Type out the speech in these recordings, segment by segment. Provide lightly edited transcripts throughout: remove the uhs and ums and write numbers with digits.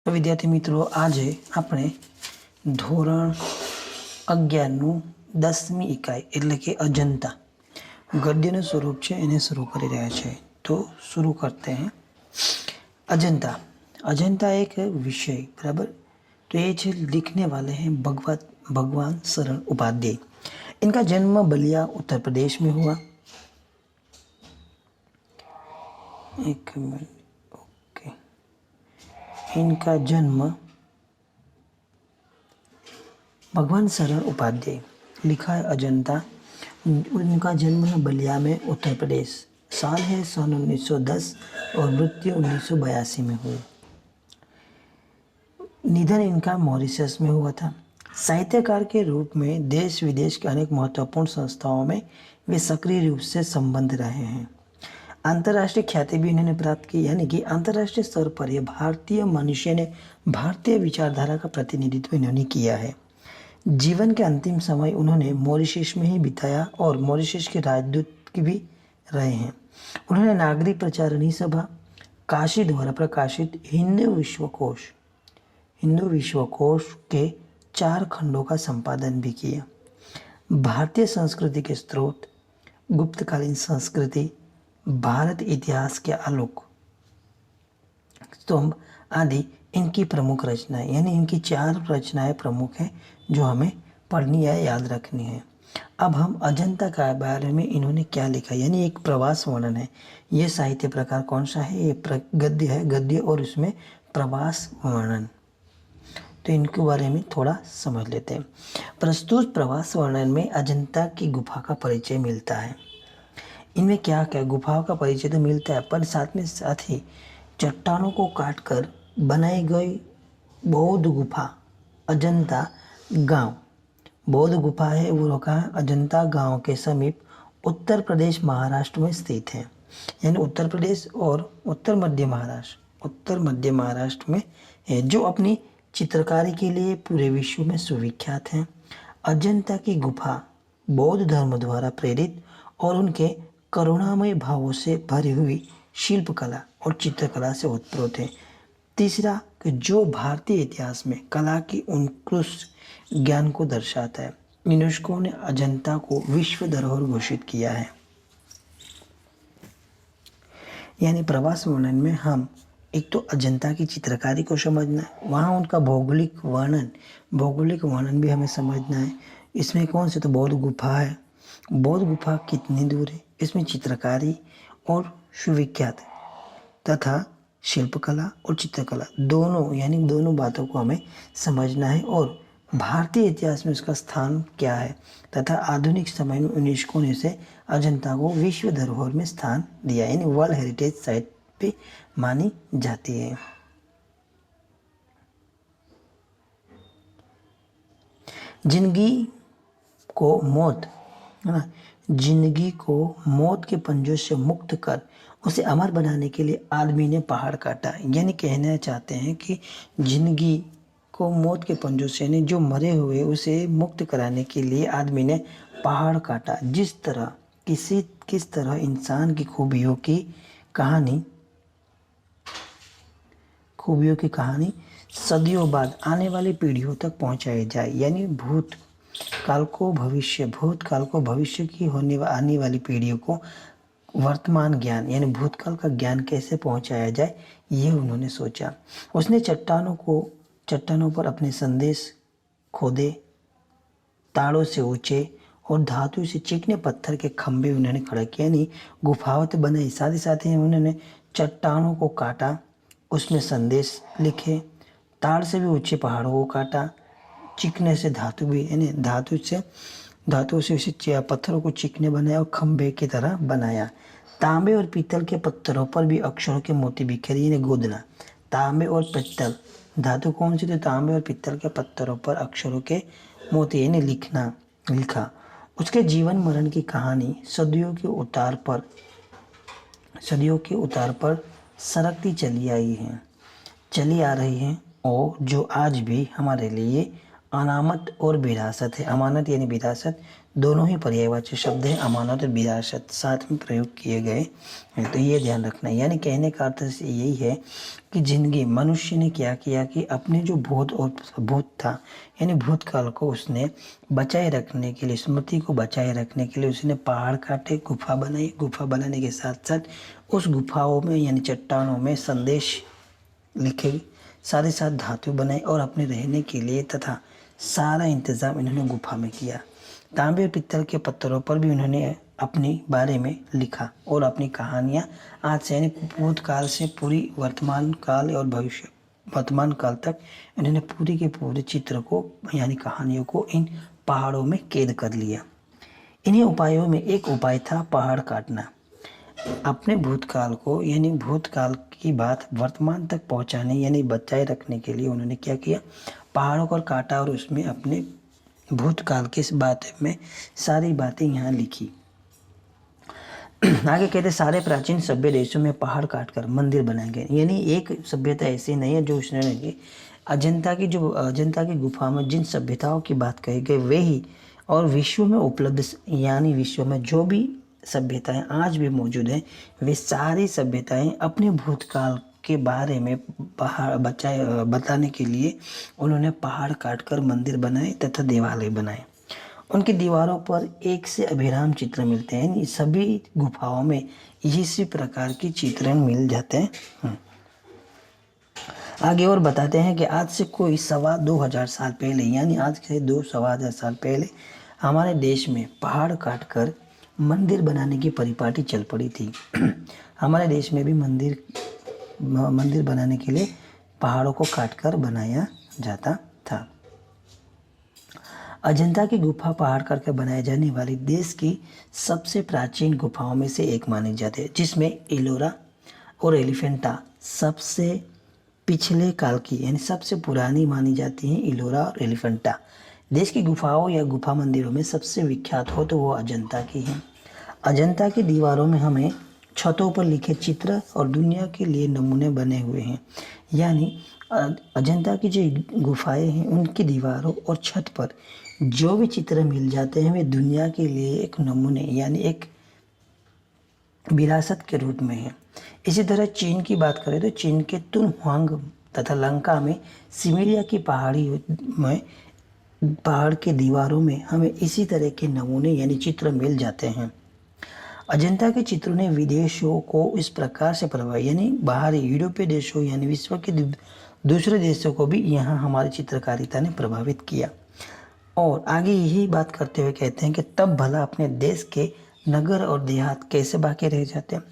તો વિદ્યાર્થી મિત્રો, આજે આપણે ધોરણ 11નું 10મી इकाई એટલે કે अजंता गद्यનું स्वरूप છે એને शुरू કરી રહ્યા છે। तो शुरू करते हैं। अजंता अजंता एक विषय बराबर। तो ये जो लिखने वाले हैं भगवान शरण उपाध्याय। इनका जन्म बलिया उत्तर प्रदेश में हुआ। एक मिनट, ओके। इनका जन्म भगवान शरण उपाध्याय, लिखा है अजंता। उनका जन्म है बलिया में उत्तर प्रदेश। साल है सन 1910 और मृत्यु 1982 में हुई। निधन इनका मॉरिशस में हुआ था। साहित्यकार के रूप में देश विदेश के अनेक महत्वपूर्ण संस्थाओं में वे सक्रिय रूप से संबंध रहे हैं। अंतर्राष्ट्रीय ख्याति भी इन्होंने प्राप्त की, यानी कि अंतर्राष्ट्रीय स्तर पर यह भारतीय मनुष्य ने भारतीय विचारधारा का प्रतिनिधित्व इन्होंने किया है। जीवन के अंतिम समय उन्होंने मॉरिशस में ही बिताया और मॉरिशस के राजदूत भी रहे हैं। उन्होंने नागरिक प्रचारणी सभा, काशी द्वारा प्रकाशित हिंदू विश्वकोश के 4 खंडों का संपादन भी किया। भारतीय संस्कृति के स्रोत, गुप्तकालीन संस्कृति, भारत इतिहास के आलोक स्तंभ आदि इनकी प्रमुख रचनाएं, यानी इनकी 4 रचनाएं प्रमुख हैं जो हमें पढ़नी या याद रखनी है। अब हम अजंता के बारे में इन्होंने क्या लिखा, यानी एक प्रवास वर्णन है। ये साहित्य प्रकार कौन सा है? ये गद्य है, गद्य और उसमें प्रवास वर्णन। तो इनके बारे में थोड़ा समझ लेते हैं। प्रस्तुत प्रवास वर्णन में अजंता की गुफा का परिचय मिलता है। इनमें क्या क्या गुफाओं का परिचय तो मिलता है, पर साथ ही चट्टानों को काटकर बनाई गई बौद्ध गुफा अजंता गांव, बौद्ध गुफा है वो कहाँ? अजंता गांव के समीप उत्तर प्रदेश महाराष्ट्र में स्थित है। यानी उत्तर प्रदेश और उत्तर मध्य महाराष्ट्र में है, जो अपनी चित्रकारी के लिए पूरे विश्व में सुविख्यात है। अजंता की गुफा बौद्ध धर्म द्वारा प्रेरित और उनके करुणामय भावों से भरी हुई शिल्पकला और चित्रकला से उत्प्रोत है। तीसरा कि जो भारतीय इतिहास में कला की उत्कृष्ट ज्ञान को दर्शाता है। यूनेस्को ने अजंता को विश्व धरोहर घोषित किया है। यानी प्रवास वर्णन में हम एक तो अजंता की चित्रकारी को समझना है, वहाँ उनका भौगोलिक वर्णन भी हमें समझना है। इसमें कौन से? तो बौद्ध गुफा है। बौद्ध गुफा कितनी दूर है, इसमें चित्रकारी और सुविख्यात तथा शिल्पकला और चित्रकला दोनों, यानी दोनों बातों को हमें समझना है। और भारतीय इतिहास में उसका स्थान क्या है तथा आधुनिक समय में यूनेस्को ने इसे अजंता को विश्व धरोहर में स्थान दिया, यानी वर्ल्ड हेरिटेज साइट पे मानी जाती है। जिंदगी को मौत के पंजों से मुक्त कर उसे अमर बनाने के लिए आदमी ने पहाड़ काटा। यानी कहना चाहते हैं कि जिंदगी को मौत के पंजों से, यानी जो मरे हुए उसे मुक्त कराने के लिए आदमी ने पहाड़ काटा। किस तरह इंसान की खूबियों की कहानी सदियों बाद आने वाली पीढ़ियों तक पहुंचाई जाए। यानी भूतकाल को भविष्य की आने वाली पीढ़ियों को वर्तमान ज्ञान, यानी भूतकाल का ज्ञान कैसे पहुंचाया जाए, ये उन्होंने सोचा। उसने चट्टानों पर अपने संदेश खोदे, ताड़ों से ऊंचे और धातु से चिकने पत्थर के खंभे उन्होंने खड़ा किए, यानी गुफाओं बनाई। साथ ही उन्होंने चट्टानों को काटा, उसमें संदेश लिखे, ताड़ से भी ऊंचे पहाड़ों को काटा, चिकने से धातु भी, यानी धातु से उसे पत्थरों को चिकने बनाया और खंभे की तरह बनाया। तांबे और पीतल के पत्थरों पर भी अक्षरों के मोती बिखेरे, यानी गोदना। तांबे और पीतल धातु कौन सी? तो तांबे और पीतल के पत्थरों पर अक्षरों के मोती, यानी लिखा। उसके जीवन मरण की कहानी सदियों के उतार पर सरकती चली आ रही है और जो आज भी हमारे लिए अनामत और विरासत है। अमानत यानी विरासत, दोनों ही पर्यायवाची शब्द है। अमानत और विरासत साथ में प्रयोग किए गए हैं, तो ये ध्यान रखना है। यानी कहने का अर्थ यही है कि जिंदगी मनुष्य ने क्या किया कि अपने जो भूत था यानी भूतकाल को उसने बचाए रखने के लिए, स्मृति को बचाए रखने के लिए उसने पहाड़ काटे, गुफा बनाई। गुफा बनाने के साथ साथ उस गुफाओं में यानी चट्टानों में संदेश लिखे, साथ ही साथ धातु बनाए और अपने रहने के लिए तथा सारा इंतज़ाम इन्होंने गुफा में किया। तांबे और पित्तल के पत्थरों पर भी उन्होंने अपने बारे में लिखा और अपनी कहानियाँ आज से यानी भूतकाल से पूरी वर्तमान काल और वर्तमान काल तक इन्होंने पूरी के पूरे चित्र को यानी कहानियों को इन पहाड़ों में कैद कर लिया। इन्हीं उपायों में एक उपाय था पहाड़ काटना। अपने भूतकाल को यानी भूतकाल की बात वर्तमान तक पहुंचाने यानी बचाए रखने के लिए उन्होंने क्या किया, पहाड़ों को काटा और उसमें अपने भूतकाल की इस बात में सारी बातें यहाँ लिखी। आगे कहते सारे प्राचीन सभ्य देशों में पहाड़ काटकर मंदिर बनाए गए। यानी एक सभ्यता ऐसी नहीं है जो उसने अजंता की गुफा में जिन सभ्यताओं की बात कही गई वे ही और विश्व में उपलब्ध यानी विश्व में जो भी सभ्यताएं आज भी मौजूद हैं वे सारी सभ्यताएं अपने भूतकाल के बारे में बताने के लिए उन्होंने पहाड़ काटकर मंदिर बनाए तथा देवालय बनाए। उनकी दीवारों पर एक से अभिराम चित्र मिलते हैं। सभी गुफाओं में इसी प्रकार की चित्रण मिल जाते हैं। आगे और बताते हैं कि आज से कोई 2,2500 साल पहले यानी आज से 2,2500 साल पहले हमारे देश में पहाड़ काटकर मंदिर बनाने की परिपाटी चल पड़ी थी। हमारे देश में भी मंदिर बनाने के लिए पहाड़ों को काटकर बनाया जाता था। अजंता की गुफा पहाड़ काटकर बनाए जाने वाली देश की सबसे प्राचीन गुफाओं में से एक मानी जाती है, जिसमें एलोरा और एलिफेंटा सबसे पिछले काल की यानी सबसे पुरानी मानी जाती हैं। एलोरा और एलिफेंटा देश की गुफाओं या गुफा मंदिरों में सबसे विख्यात हो तो वो अजंता की है। अजंता की दीवारों में हमें छतों पर लिखे चित्र और दुनिया के लिए नमूने बने हुए हैं। यानी अजंता की जो गुफाएं हैं उनकी दीवारों और छत पर जो भी चित्र मिल जाते हैं वे दुनिया के लिए एक नमूने यानी एक विरासत के रूप में है। इसी तरह चीन की बात करें तो चीन के तुनहुआंग तथा लंका में सिमरिया की पहाड़ के दीवारों में हमें इसी तरह के नमूने यानी चित्र मिल जाते हैं। अजंता के चित्रों ने विदेशों को इस प्रकार से प्रभावित यानी बाहरी यूरोपीय देशों यानी विश्व के दूसरे देशों को भी यहाँ हमारी चित्रकारिता ने प्रभावित किया। और आगे यही बात करते हुए कहते हैं कि तब भला अपने देश के नगर और देहात कैसे बाकी रह जाते हैं।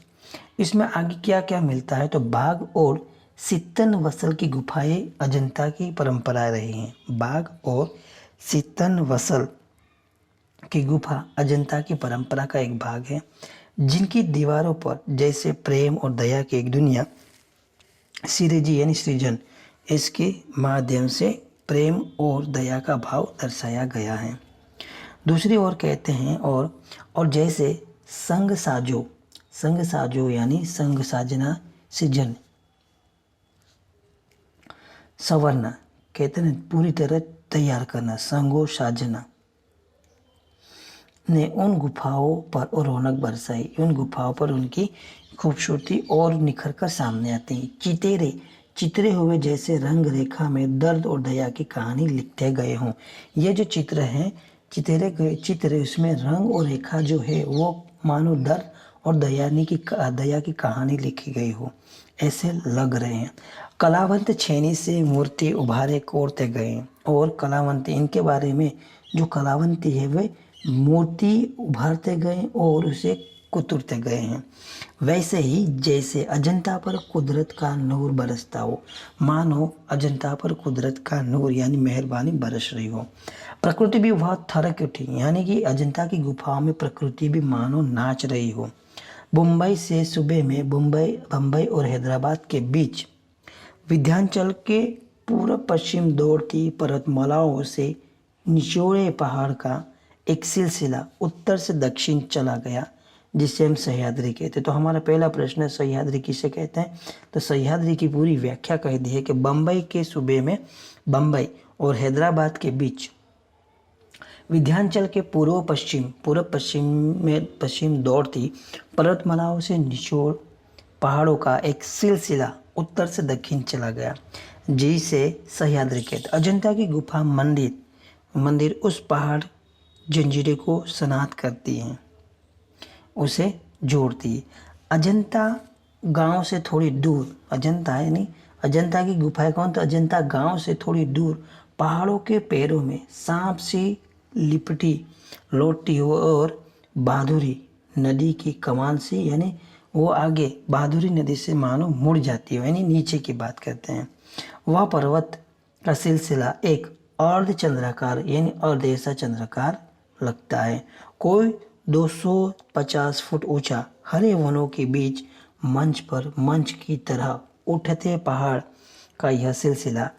इसमें आगे क्या क्या मिलता है तो बाघ और सित्तन वसल की गुफाएं अजंता की परंपरा रही हैं। बाघ और सित्तन वसल की गुफा अजंता की परंपरा का एक भाग है, जिनकी दीवारों पर जैसे प्रेम और दया की एक दुनिया सिरजी यानी सृजन इसके माध्यम से प्रेम और दया का भाव दर्शाया गया है। दूसरी ओर कहते हैं और जैसे संग साजो यानी संग साजना सृजन संवरना कहते हैं पूरी तरह तैयार करना। संगो साजना ने उन गुफाओं पर और रौनक बरसाई, उन गुफाओं पर उनकी खूबसूरती और निखर कर सामने आती है। चित्रे हुए जैसे रंग रेखा में दर्द और दया की कहानी लिखते गए हों। ये जो चित्र हैं चित्रे गए चित्र उसमें रंग और रेखा जो है वो मानो दर्द और दया की कहानी लिखी गई हो ऐसे लग रहे हैं। कलावंत छेनी से मूर्ति उभारे कोरते गए और कलावंती इनके बारे में जो कलावंती है वे मूर्ति उभारते गए और उसे कुतरते गए हैं। वैसे ही जैसे अजंता पर कुदरत का नूर बरसता हो, मानो अजंता पर कुदरत का नूर यानी मेहरबानी बरस रही हो। प्रकृति भी बहुत थरक उठी यानी कि अजंता की गुफाओं में प्रकृति भी मानो नाच रही हो। मुंबई से सूबे में बम्बई और हैदराबाद के बीच विंध्याचल के पूर्व पश्चिम दौड़ती पर्वतमालाओं से निचोड़े पहाड़ का एक सिलसिला उत्तर से दक्षिण चला गया, जिसे हम सह्याद्री कहते हैं। तो हमारा पहला प्रश्न है, सह्याद्री किसे कहते हैं? तो सह्याद्री की पूरी व्याख्या कह दी है कि बम्बई के सूबे में, बम्बई और हैदराबाद के बीच विंध्याचल के पूर्व पश्चिम में पश्चिम दौड़ती पर्वतमालाओं से निचोड़ पहाड़ों का एक सिलसिला उत्तर से दक्षिण चला गया, जिसे सह्याद्री कहते। अजंता की गुफा मंदिर उस पहाड़ जंजीरे को सनात करती हैं, उसे जोड़ती है। अजंता गांव से थोड़ी दूर, अजंता है नहीं, अजंता की गुफाएं कौन? तो अजंता गांव से थोड़ी दूर पहाड़ों के पैरों में सांप सी लिपटी लौटती हो और बहादुरी नदी की कमान से, यानी वो आगे बहादुरी नदी से मानो मुड़ जाती है, यानी नीचे की बात करते हैं। वह पर्वत का सिलसिला एक अर्ध चंद्राकार यानी अर्ध ऐसा चंद्राकार लगता है। कोई 250 फुट ऊंचा हरे वनों के बीच मंच की तरह उठते पहाड़ का यह सिलसिला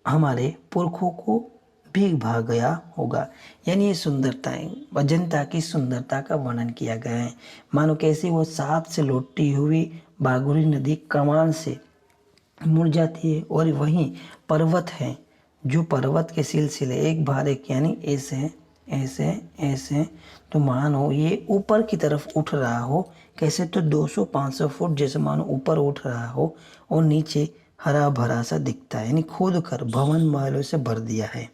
हमारे पुरखों को भी भा गया होगा। यानी ये सुंदरताएं, अजंता की सुंदरता का वर्णन किया गया है। मानो कैसे वो सांप से लौटती हुई बागुरी नदी कमान से मुड़ जाती है, और वहीं पर्वत है, जो पर्वत के सिलसिले एक बार एक, यानी ऐसे ऐसे ऐसे, तो मानो ये ऊपर की तरफ उठ रहा हो। कैसे? तो 200-500 फुट जैसे मानो ऊपर उठ रहा हो और नीचे हरा भरा सा दिखता है, यानी खोद कर भवन महलों से भर दिया है।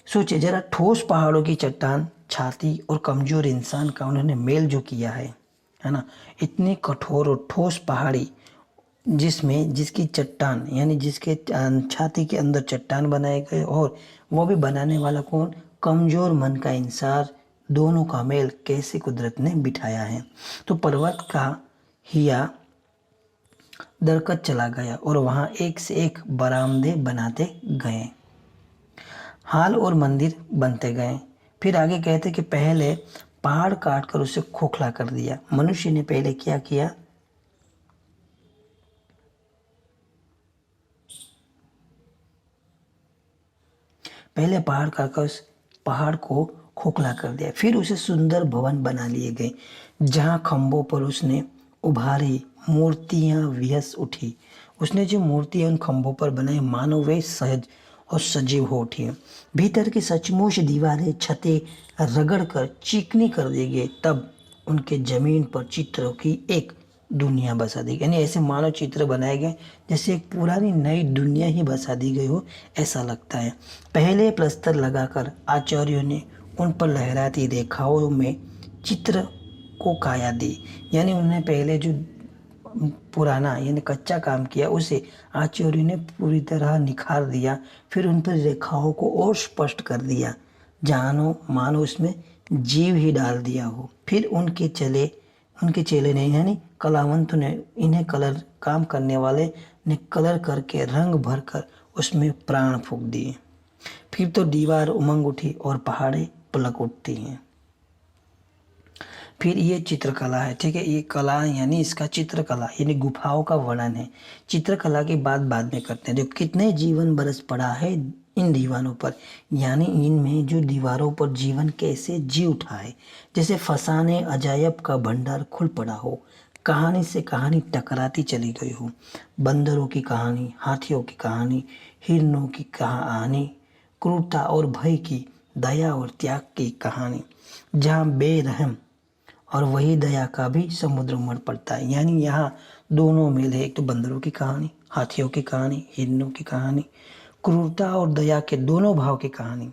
सोचिए जरा, ठोस पहाड़ों की चट्टान, छाती और कमजोर इंसान का उन्होंने मेल जो किया है ना, इतनी कठोर और ठोस पहाड़ी जिसकी चट्टान यानी जिसके छाती के अंदर चट्टान बनाए गए, और वो भी बनाने वाला कौन? कमजोर मन का इंसान, दोनों का मेल कैसे कुदरत ने बिठाया है। तो पर्वत का हिया दरकत चला गया और वहां एक से एक बरामदे बनाते गए, हाल और मंदिर बनते गए। फिर आगे कहते कि पहले पहाड़ काट कर उसे खोखला कर दिया। मनुष्य ने पहले क्या किया? पहले पहाड़ काटकर उस पहाड़ को खोखला कर दिया, फिर उसे सुंदर भवन बना लिए गए, जहां खंभों पर उसने उभारी मूर्तियां विहस उठी। उसने जो मूर्तियां उन खंभों पर बनाई, मानो वे सहज और सजीव हो उठी। भीतर की सचमुच दीवारें छतें रगड़ कर चिकनी कर दी गई। तब उनके जमीन पर चित्रों की एक दुनिया बसा दी गई, यानी ऐसे मानव चित्र बनाए गए जैसे एक पुरानी नई दुनिया ही बसा दी गई हो, ऐसा लगता है। पहले प्लस्तर लगाकर आचार्यों ने उन पर लहराती रेखाओं में चित्र को काया दी, यानी उन्होंने पहले जो पुराना यानी कच्चा काम किया उसे आचार्यों ने पूरी तरह निखार दिया, फिर उन पर रेखाओं को और स्पष्ट कर दिया, जानो मानो उसमें जीव ही डाल दिया हो। फिर उनके चेले ने यानी कलावंत ने, इन्हें कलर काम करने वाले ने कलर करके रंग भर कर उसमें प्राण फूंक दिए। फिर तो दीवार उमंग उठी और पहाड़ें पलक उठती हैं। फिर ये चित्रकला है, ठीक है, ये कला यानी इसका चित्रकला यानी गुफाओं का वर्णन है। चित्रकला की बात बाद में करते हैं। जो कितने जीवन बरस पड़ा है इन दीवारों पर, यानी इनमें जो दीवारों पर जीवन कैसे जी उठा है, जैसे फसाने अजायब का भंडार खुल पड़ा हो, कहानी से कहानी टकराती चली गई हो। बंदरों की कहानी, हाथियों की कहानी, हिरणों की कहानी, क्रूरता और भय की, दया और त्याग की कहानी, जहाँ बेरहम और वही दया का भी समुद्र उमड़ पड़ता है। यानी यहाँ दोनों मेल है, एक तो बंदरों की कहानी, हाथियों की कहानी, हिरणों की कहानी, क्रूरता और दया के दोनों भाव की कहानी,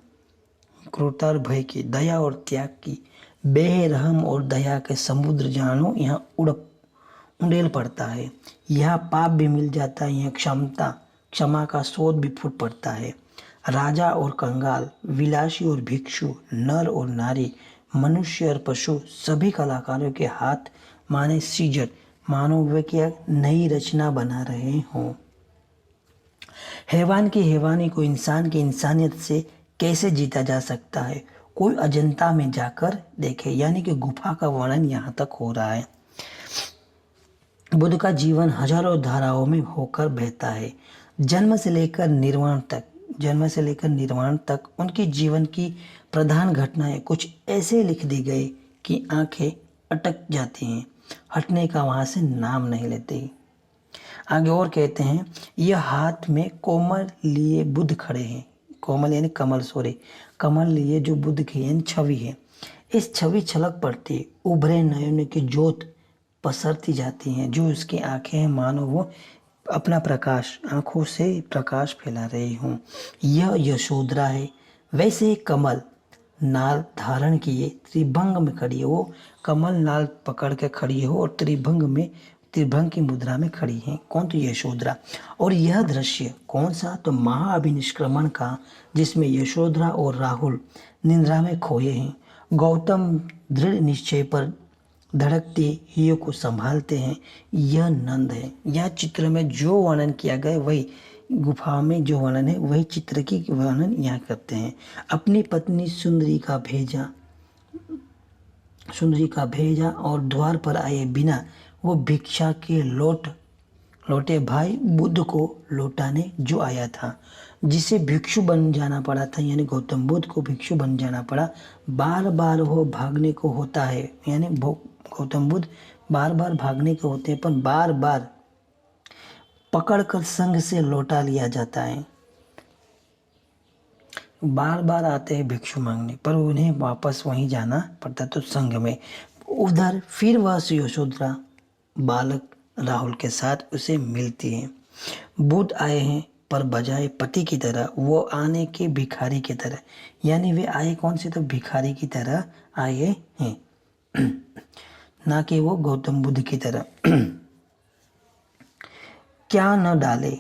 क्रूरता और भय की, दया और त्याग की, बेरहम और दया के समुद्र जानो यहाँ उड़ेल पड़ता है। यहाँ पाप भी मिल जाता है, यहाँ क्षमा का स्रोत भी फूट पड़ता है। राजा और कंगाल, विलासी और भिक्षु, नर और नारी, मनुष्य और पशु, सभी कलाकारों के हाथ माने सृजन, मानो वे क्या नई रचना बना रहे हों। हैवान की हैवानी को इंसान की इंसानियत से कैसे जीता जा सकता है, कोई अजंता में जाकर देखे। यानी कि गुफा का वर्णन यहाँ तक हो रहा है। बुद्ध का जीवन हजारों धाराओं में होकर बहता है। जन्म से लेकर निर्वाण तक उनके जीवन की प्रधान घटनाएं कुछ ऐसे लिख दी गई की आंखें अटक जाती हैं, हटने का वहाँ से नाम नहीं लेते। आगे और कहते हैं, यह हाथ में कोमल लिए बुद्ध खड़े हैं। कोमल यानी कमल, सॉरी, कमल लिए जो बुद्ध की यानी छवि है। इस छवि छलक पड़ती, उभरे नयन की ज्योत पसरती जाती हैं। जो उसकी आंखें हैं मानो वो अपना प्रकाश, आंखों से प्रकाश फैला रही हूँ। यह यशोधरा है। वैसे ही कमल नाल धारण किए त्रिभंग में खड़ी है। वो कमल नाल पकड़ के खड़ी हो और त्रिभंग की मुद्रा में खड़ी है। कौन? तो यशोधरा। और यह दृश्य कौन सा? तो महाअभिनिष्क्रमण का, जिसमें यशोधरा और राहुल निद्रा में खोए हैं। गौतम दृढ़ निश्चय पर धड़कती हियों को संभालते हैं। यह नंद है। यह चित्र में जो वर्णन किया गया वही गुफा में जो वर्णन है वही चित्र की वर्णन यहाँ करते हैं। अपनी पत्नी सुंदरी का भेजा और द्वार पर आए बिना वो भिक्षा के लौटे भाई बुद्ध को लौटाने जो आया था, जिसे भिक्षु बन जाना पड़ा था, यानी गौतम बुद्ध को भिक्षु बन जाना पड़ा। बार बार वो भागने को होता है, यानी गौतम बुद्ध बार बार भागने को होते हैं, पर बार बार पकड़कर संघ से लौटा लिया जाता है। बार बार आते हैं भिक्षु मांगने, पर उन्हें वापस वहीं जाना पड़ता, तो संघ में। उधर फिर वह यशोधरा बालक राहुल के साथ उसे मिलती है। बुद्ध आए हैं, पर बजाय पति की तरह वो आने के भिखारी की तरह, यानी वे आए कौन से? तो भिखारी की तरह आए हैं, ना कि वो गौतम बुद्ध की तरह। क्या न डाले?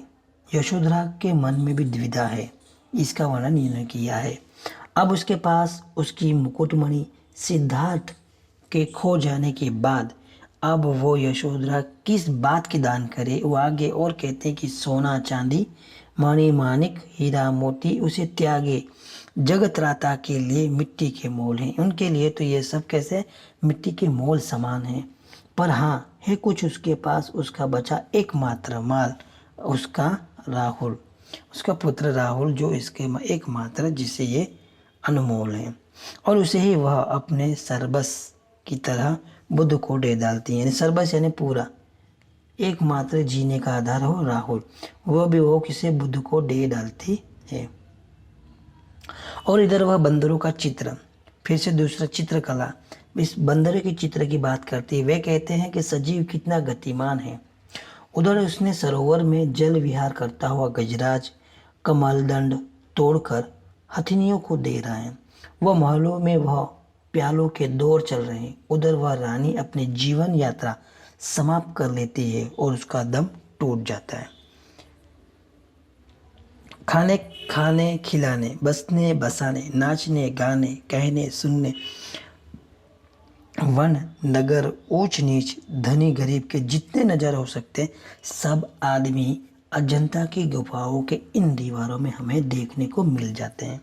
यशोधरा के मन में भी द्विधा है। इसका वर्णन इन्होंने किया है। अब उसके पास उसकी मुकुटमणि सिद्धार्थ के खो जाने के बाद अब वो यशोधरा किस बात की दान करे? वो आगे और कहते हैं कि सोना चांदी मणि माणिक हीरा मोती उसे त्यागे, जगत राता के लिए मिट्टी के मोल हैं। उनके लिए तो ये सब कैसे मिट्टी के मोल समान हैं। पर हाँ है कुछ उसके पास, उसका बचा एकमात्र माल, उसका राहुल, उसका पुत्र राहुल, जो इसके एकमात्र जिसे ये अनमोल है। और उसे ही वह अपने सर्वस की तरह बुद्ध को दे डालती है। यानी सर्वस यानी पूरा, एकमात्र जीने का आधार हो राहुल, वह भी वो किसे? बुद्ध को दे डालती है। और इधर वह बंदरों का चित्र, फिर से दूसरा चित्रकला, इस बंदरों के चित्र की बात करती है। वे कहते हैं कि सजीव कितना गतिमान है। उधर उसने सरोवर में जल विहार करता हुआ गजराज कमलदंड तोड़कर हथिनियों को दे रहा है। वह महलों में वह प्यालों के दौर चल रहे हैं। उधर वह रानी अपनी जीवन यात्रा समाप्त कर लेती है और उसका दम टूट जाता है। खाने खिलाने, बसने बसाने, नाचने गाने, कहने सुनने, वन नगर, ऊंच नीच, धनी गरीब के जितने नज़ारे हो सकते सब आदमी अजंता की गुफाओं के इन दीवारों में हमें देखने को मिल जाते हैं।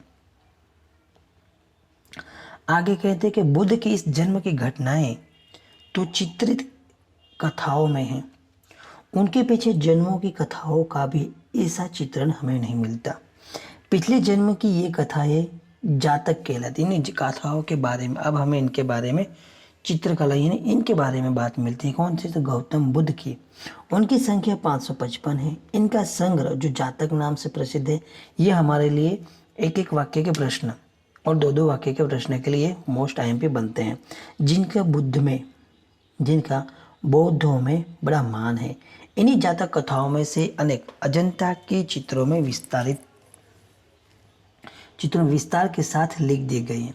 आगे कहते हैं कि बुद्ध की इस जन्म की घटनाएं तो चित्रित कथाओं में हैं, उनके पीछे जन्मों की कथाओं का भी ऐसा चित्रण हमें नहीं मिलता। पिछले जन्म की ये कथाएं जातक कहलाती हैं, कथाओं के बारे में। अब हमें इनके बारे में चित्रकला यानी इनके बारे में बात मिलती है। कौन सी? तो गौतम बुद्ध की। उनकी संख्या 555 है। इनका संग्रह जो जातक नाम से प्रसिद्ध है, ये हमारे लिए एक एक वाक्य के प्रश्न और दो दो वाक्य के प्रश्न के लिए मोस्ट IMP बनते हैं, जिनका बौद्धों में बड़ा मान है। इन्हीं जातक कथाओं में से अनेक अजंता के चित्रों विस्तार के साथ लिख दिए गए हैं।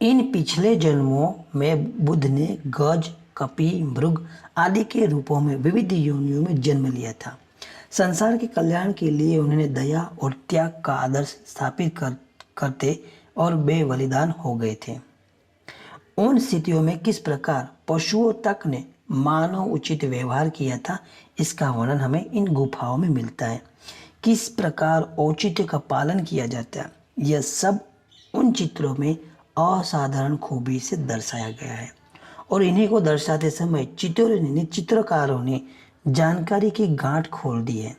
इन पिछले जन्मों में बुद्ध ने गज, कपि, मृग आदि के रूपों में विविध योनियों में जन्म लिया था। संसार के कल्याण के लिए उन्होंने दया और त्याग का आदर्श स्थापित करते और बेबलिदान हो गए थे। उन स्थितियों में किस प्रकार पशुओं तक ने मानव उचित व्यवहार किया था, इसका वर्णन हमें इन गुफाओं में मिलता है। किस प्रकार औचित्य का पालन किया जाता है, यह सब उन चित्रों में असाधारण खूबी से दर्शाया गया है। और इन्हीं को दर्शाते समय चित्रकारों ने जानकारी की गांठ खोल दी है,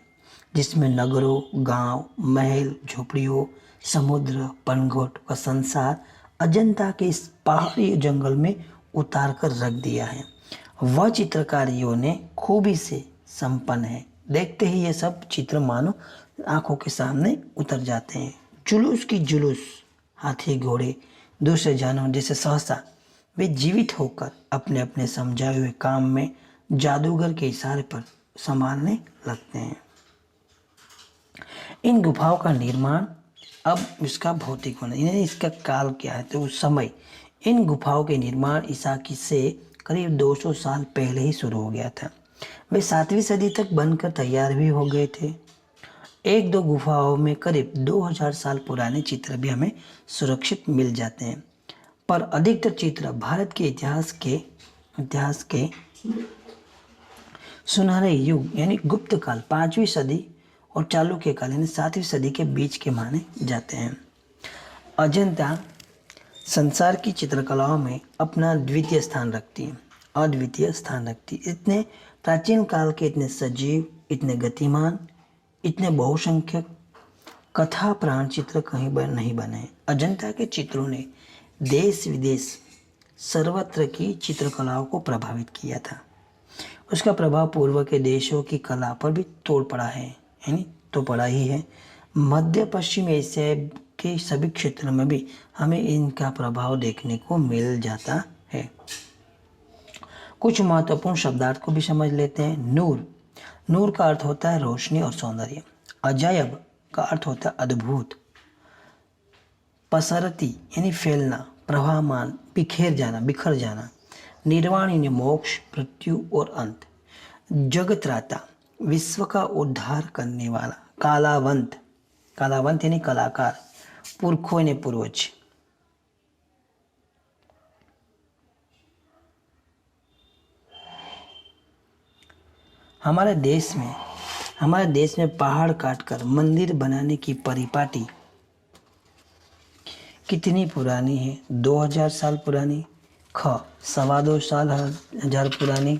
जिसमें नगरों, गांव, महल, झोपड़ियों, समुद्र, पनघट व संसार अजंता के इस पहाड़ी जंगल में उतार कर रख दिया है। वह चित्रकारियों ने खूबी से संपन्न है। देखते ही ये सब चित्र मानो आंखों के सामने उतर जाते हैं। जुलूस की जुलूस, हाथी घोड़े दूसरे जानवर जैसे सहसा वे जीवित होकर अपने अपने समझाए हुए काम में जादूगर के इशारे पर संभालने लगते हैं। इन गुफाओं का निर्माण, अब इसका भौतिक होना, यानी इसका काल क्या है तो उस समय इन गुफाओं के निर्माण ईसा की से करीब 200 साल पहले ही शुरू हो गया था। वे 7वीं सदी तक बनकर तैयार भी हो गए थे। एक दो गुफाओं में करीब 2000 साल पुराने चित्र भी हमें सुरक्षित मिल जाते हैं, पर अधिकतर चित्र भारत के इतिहास के सुनहरे युग यानी गुप्त काल 5वीं सदी और चालुक्य काल यानी 7वीं सदी के बीच के माने जाते हैं। अजंता संसार की चित्रकलाओं में अपना अद्वितीय स्थान रखती है। इतने प्राचीन काल के, इतने सजीव, इतने गतिमान, इतने बहुसंख्यक कथा प्राण चित्र कहीं नहीं बने। अजंता के चित्रों ने देश विदेश सर्वत्र की चित्रकलाओं को प्रभावित किया था। उसका प्रभाव पूर्व के देशों की कला पर भी तोड़ पड़ा है, यानी तो पड़ा ही है। मध्य पश्चिम एशिया के सभी क्षेत्रों में भी हमें इनका प्रभाव देखने को मिल जाता है। कुछ महत्वपूर्ण शब्दार्थ को भी समझ लेते हैं। नूर का अर्थ होता है रोशनी और सौंदर्य। अजायब का अर्थ होता है अद्भुत। पसरती यानी फैलना, प्रवाहमान, बिखर जाना। निर्वाण यानी मोक्ष, मृत्यु और अंत। जगत्राता, विश्व का उद्धार करने वाला। कालावंत यानी कलाकार। पुरखों यानी पूर्वज। हमारे देश में पहाड़ काटकर मंदिर बनाने की परिपाटी कितनी पुरानी है? 2000 साल पुरानी। ख 2.25 पुरानी।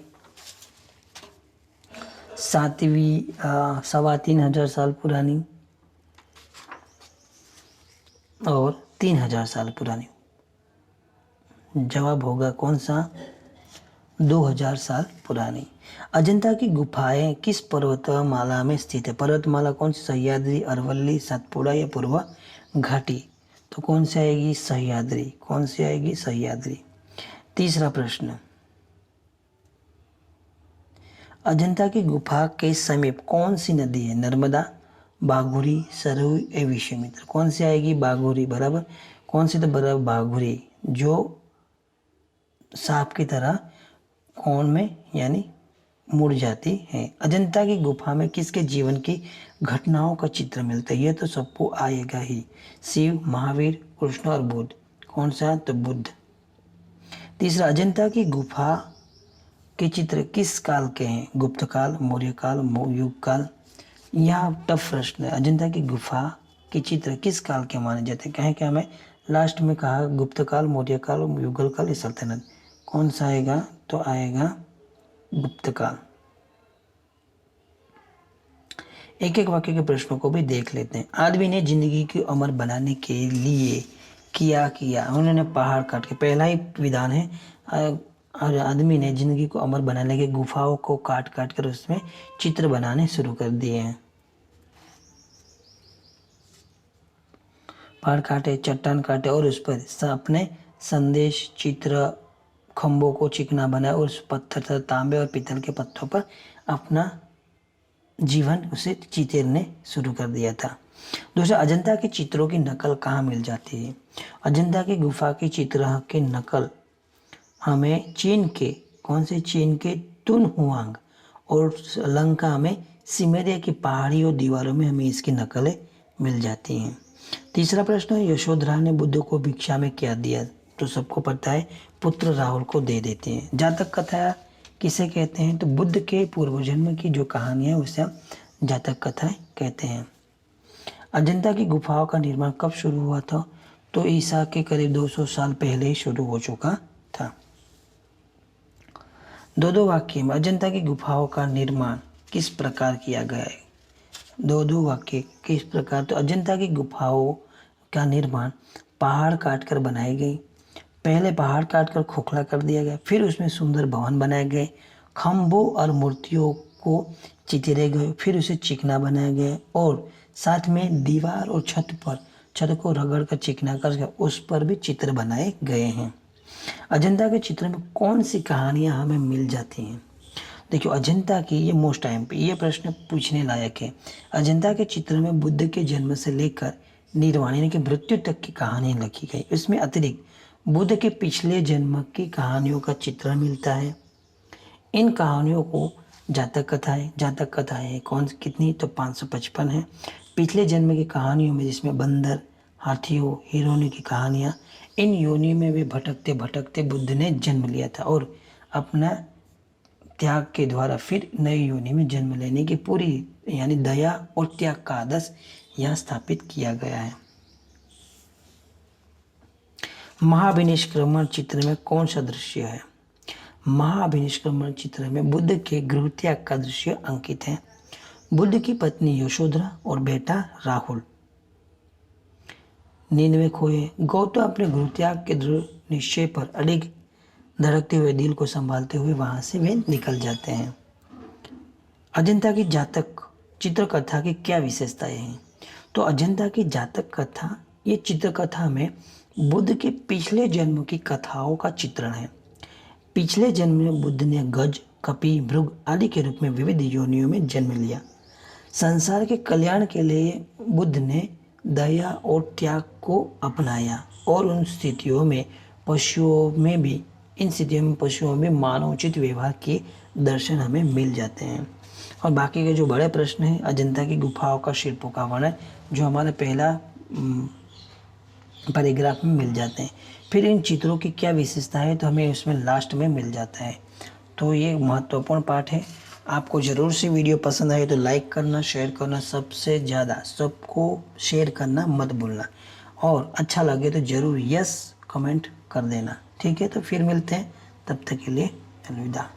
3.25 साल पुरानी और 3000 साल पुरानी। जवाब होगा कौन सा? 2000 साल पुरानी। अजंता की गुफाएं किस पर्वतमाला में स्थित है? पर्वतमाला कौन सी? सह्याद्री, अरवल्ली, सातपुड़ा या पूर्व घाटी? तो कौन सी आएगी? सह्याद्री। कौन सी आएगी? सह्याद्री। तीसरा प्रश्न, अजंता की गुफा के समीप कौन सी नदी है? नर्मदा, बाघुरी, सरयू या विश्वामित्र? कौन सी आएगी? बाघुरी। बराबर। कौन सी? तो बराबर बाघुरी, जो सांप की तरह कोण में यानी मुड़ जाती है। अजंता की गुफा में किसके जीवन की घटनाओं का चित्र मिलता है? ये तो सबको आएगा ही। शिव, महावीर, कृष्ण और बुद्ध। कौन सा? तो बुद्ध। तीसरा, अजंता की गुफा के चित्र किस काल के हैं? गुप्त काल, मौर्य काल, युग काल? यह टफ प्रश्न है। अजंता की गुफा के चित्र किस काल के माने जाते हैं? कहें क्या मैं लास्ट में कहा गुप्त काल, मौर्य काल, युगल काल या सल्तनत? कौन सा आएगा? तो आएगा गुप्त काल। एक एक वाक्य के प्रश्नों को भी देख लेते हैं। आदमी ने जिंदगी को अमर बनाने के लिए किया उन्होंने पहाड़ काट के, पहला ही विधान है। और आदमी ने जिंदगी को अमर बनाने के गुफाओं को काट कर उसमें चित्र बनाने शुरू कर दिए हैं। पहाड़ काटे, चट्टान काटे और उस पर अपने संदेश चित्र, खंभों को चिकना बनाया और उस पत्थर, तांबे और पीतल के पत्थरों पर अपना जीवन उसे चितरने शुरू कर दिया था। दूसरा, अजंता के चित्रों की नकल कहाँ मिल जाती है? अजंता की गुफा की चित्र की नकल हमें चीन के, कौन से? चीन के तुनहुआंग और लंका में सिमरिया की पहाड़ियों दीवारों में हमें इसकी नकलें मिल जाती हैं। तीसरा प्रश्न, यशोधरा ने बुद्ध को भिक्षा में क्या दिया? तो सबको पता है, पुत्र राहुल को दे देते हैं। जातक कथा किसे कहते हैं? तो बुद्ध के पूर्व जन्म की जो कहानी है उसे हम जातक कथा कहते हैं। अजंता की गुफाओं का निर्माण कब शुरू हुआ था? तो ईसा के करीब 200 साल पहले ही शुरू हो चुका था। दो वाक्य में अजंता की गुफाओं का निर्माण किस प्रकार किया गया है? दो वाक्य किस प्रकार? तो अजंता की गुफाओं का निर्माण पहाड़ काटकर बनाई गई, पहले पहाड़ काटकर खोखला कर दिया गया, फिर उसमें सुंदर भवन बनाए गए, खम्भों और मूर्तियों को चितरे गए, फिर उसे चिकना बनाया गया और साथ में दीवार और छत को रगड़ कर चिकना कर उस पर भी चित्र बनाए गए हैं। अजंता के चित्र में कौन सी कहानियां हमें मिल जाती हैं? देखिए, अजंता की ये मोस्ट टाइम पे ये प्रश्न पूछने लायक है। अजंता के चित्र में बुद्ध के जन्म से लेकर निर्वाण यानी कि मृत्यु तक की कहानियां लिखी गई। इसमें अतिरिक्त बुद्ध के पिछले जन्म की कहानियों का चित्रण मिलता है। इन कहानियों को जातक कथाएं कौन कितनी, तो 555 है। पिछले जन्म की कहानियों में जिसमें बंदर, हाथियों, हिरोनी की कहानियाँ, इन योनियों में वे भटकते भटकते बुद्ध ने जन्म लिया था और अपना त्याग के द्वारा फिर नई योनि में जन्म लेने की पूरी यानी दया और त्याग का आदर्श यहाँ स्थापित किया गया है। महाभिनिष्क्रमण चित्र में कौन सा दृश्य है? महाभिनिष्क्रमण चित्र में बुद्ध के गृह त्याग का दृश्य अंकित है। बुद्ध की पत्नी यशोधरा और बेटा राहुल नींद खोए। गौतम अपने गृह त्याग के दृढ़ निश्चय पर अडिग धड़कते हुए दिल को संभालते हुए वहां से वे निकल जाते हैं। अजंता की जातक चित्रकथा की क्या विशेषताएं हैं? तो अजंता की जातक कथा, ये चित्रकथा में बुद्ध के पिछले जन्म की कथाओं का चित्रण है। पिछले जन्म में बुद्ध ने गज, कपि, भृग आदि के रूप में विविध योनियों में जन्म लिया। संसार के कल्याण के लिए बुद्ध ने दया और त्याग को अपनाया और इन स्थितियों में पशुओं में मानवोचित व्यवहार के दर्शन हमें मिल जाते हैं। और बाकी के जो बड़े प्रश्न हैं अजंता की गुफाओं का शिल्पों का वर्णन, जो हमारा पहला पैराग्राफ में मिल जाते हैं। फिर इन चित्रों की क्या विशेषता है तो हमें उसमें लास्ट में मिल जाता है। तो ये महत्वपूर्ण पाठ है। आपको ज़रूर से वीडियो पसंद आए तो लाइक करना, शेयर करना, सबसे ज़्यादा सबको शेयर करना मत भूलना, और अच्छा लगे तो ज़रूर यस कमेंट कर देना। ठीक है, तो फिर मिलते हैं, तब तक के लिए अलविदा।